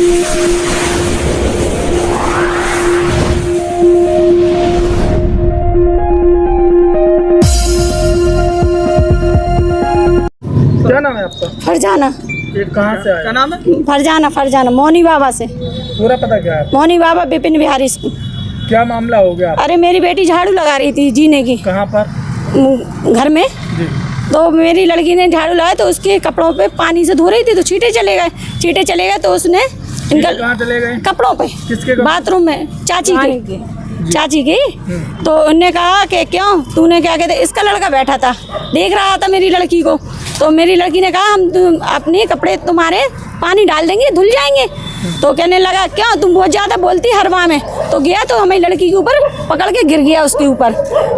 क्या नाम है आपका? फरजाना। ये कहाँ से आया? क्या नाम है? फरजाना मौनी बाबा से। पूरा पता क्या है? मौनी बाबा विपिन बिहारी स्कूल। क्या मामला हो गया? अरे मेरी बेटी झाड़ू लगा रही थी जीने की। कहाँ पर? घर में। जी। तो मेरी लड़की ने झाड़ू लगाया तो उसके कपड़ों पे पानी से धो रही थी तो छींटे चले गए तो उसने कहाँ चले गए? कपड़ों पे। किसके? बाथरूम में चाची की। तो उन्होंने कहा कि क्यों तूने क्या कहते, इसका लड़का बैठा था देख रहा था मेरी लड़की को। तो मेरी लड़की ने कहा हम अपने कपड़े तुम्हारे पानी डाल देंगे धुल जाएंगे। तो कहने लगा क्यों तुम बहुत ज़्यादा बोलती हर माह में। तो गया तो हमारी लड़की के ऊपर पकड़ के गिर गया उसके ऊपर।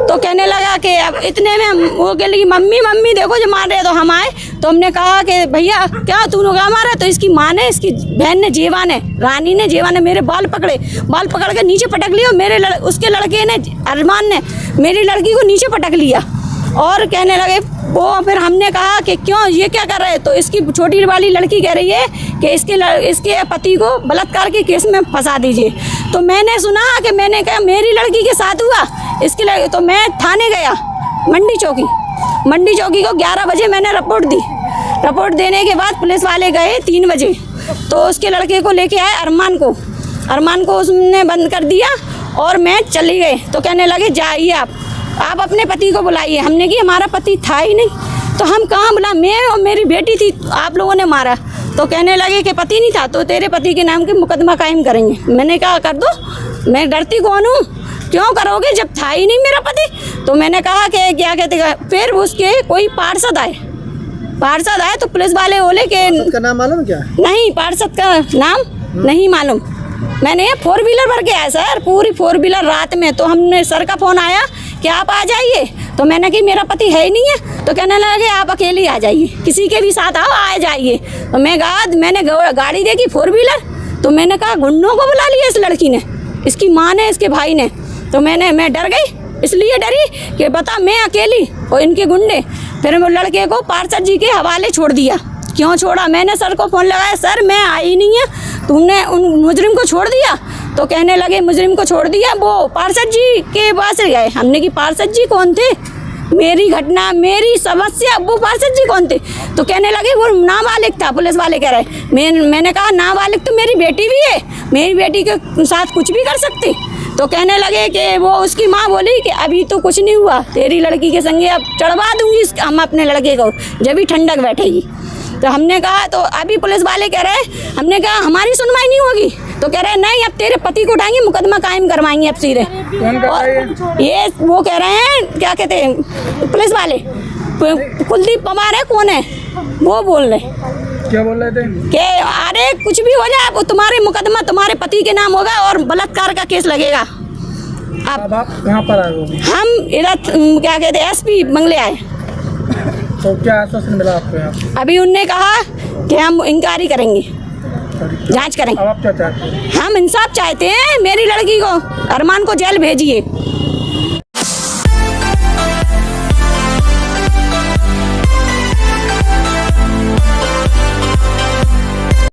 तो कहने लगा कि अब इतने में वो कह लगी मम्मी देखो जो मार रहे। तो हम आए तो हमने कहा कि भैया क्या तूने कहा मारा। तो इसकी माँ ने, इसकी बहन ने, जेवा ने, रानी ने, जेवा ने मेरे बाल पकड़ के नीचे पटक लिया। और उसके लड़के ने, अरमान ने मेरी लड़की को नीचे पटक लिया और कहने लगे वो। फिर हमने कहा कि क्यों ये क्या कर रहे हैं। तो इसकी छोटी वाली लड़की कह रही है कि इसके पति को बलात्कार के केस में फंसा दीजिए। तो मैंने सुना कि मैंने कहा मेरी लड़की के साथ हुआ तो मैं थाने गया मंडी चौकी को 11 बजे मैंने रिपोर्ट देने के बाद पुलिस वाले गए 3 बजे। तो उसके लड़के को लेके आए अरमान को उसने बंद कर दिया और मैं चली गई। तो कहने लगे जाइए आप अपने पति को बुलाइए। हमने कि हमारा पति था ही नहीं। तो हम कहाँ बुला, मैं और मेरी बेटी थी, आप लोगों ने मारा। तो कहने लगे कि पति नहीं था तो तेरे पति के नाम के मुकदमा कायम करेंगे। मैंने कहा कर दो, मैं डरती कौन हूँ, क्यों करोगे जब था ही नहीं मेरा पति। तो मैंने कहा कि क्या कहते हैं। फिर उसके कोई पार्षद आए तो पुलिस वाले बोले कि का नाम मालूम क्या? नहीं, पार्षद का नाम नहीं मालूम। मैंने 4 व्हीलर भर के आया सर, पूरी 4 व्हीलर रात में। तो हमने सर का फ़ोन आया कि आप आ जाइए। तो मैंने कि मेरा पति है ही नहीं है। तो कहने लगे आप अकेले आ जाइए, किसी के भी साथ आओ आ जाइए। तो मैंने गाड़ी देखी 4 व्हीलर। तो मैंने कहा गुंडों को बुला लिया इस लड़की ने, इसकी माँ ने, इसके भाई ने। तो मैं डर गई, इसलिए डरी कि बता मैं अकेली और इनके गुंडे। फिर वो लड़के को पार्षद जी के हवाले छोड़ दिया। क्यों छोड़ा? मैंने सर को फ़ोन लगाया, सर मैं आई नहीं है, तुमने उन मुजरिम को छोड़ दिया। तो कहने लगे मुजरिम को छोड़ दिया, वो पार्षद जी के पास गए। हमने कि पार्षद जी कौन थे, मेरी घटना मेरी समस्या, वो पार्षद जी कौन थे। तो कहने लगे वो नाबालिग था। पुलिस वाले कह रहे। मैंने कहा नाबालिग तो मेरी बेटी भी है, मेरी बेटी के साथ कुछ भी कर सकती। तो कहने लगे कि वो, उसकी माँ बोली कि अभी तो कुछ नहीं हुआ, तेरी लड़की के संगे अब चढ़वा दूंगी हम अपने लड़के को जब भी ठंडक बैठेगी। तो हमने कहा, तो अभी पुलिस वाले कह रहे, हमने कहा हमारी सुनवाई नहीं होगी। तो कह रहे नहीं, अब तेरे पति को उठाएंगे, मुकदमा कायम करवाएंगे अब सीधे। और ये वो कह रहे हैं, क्या कहते हैं पुलिस वाले, कुलदीप पवार है, कौन है वो बोल रहे। क्या बोल रहे थे? कि अरे कुछ भी हो जाए, तुम्हारे मुकदमा तुम्हारे पति के नाम होगा और बलात्कार का केस लगेगा। अब आप कहाँ पर आए हो? हम इधर क्या कहते हैं SP बंगले आए। तो क्या आश्वासन मिला आपको यहाँ? अभी उनने कहा कि हम इंक्वायरी करेंगे, जांच करेंगे। अब आप क्या चाहते हैं? हम इंसाफ चाहते हैं, मेरी लड़की को, अरमान को जेल भेजिए।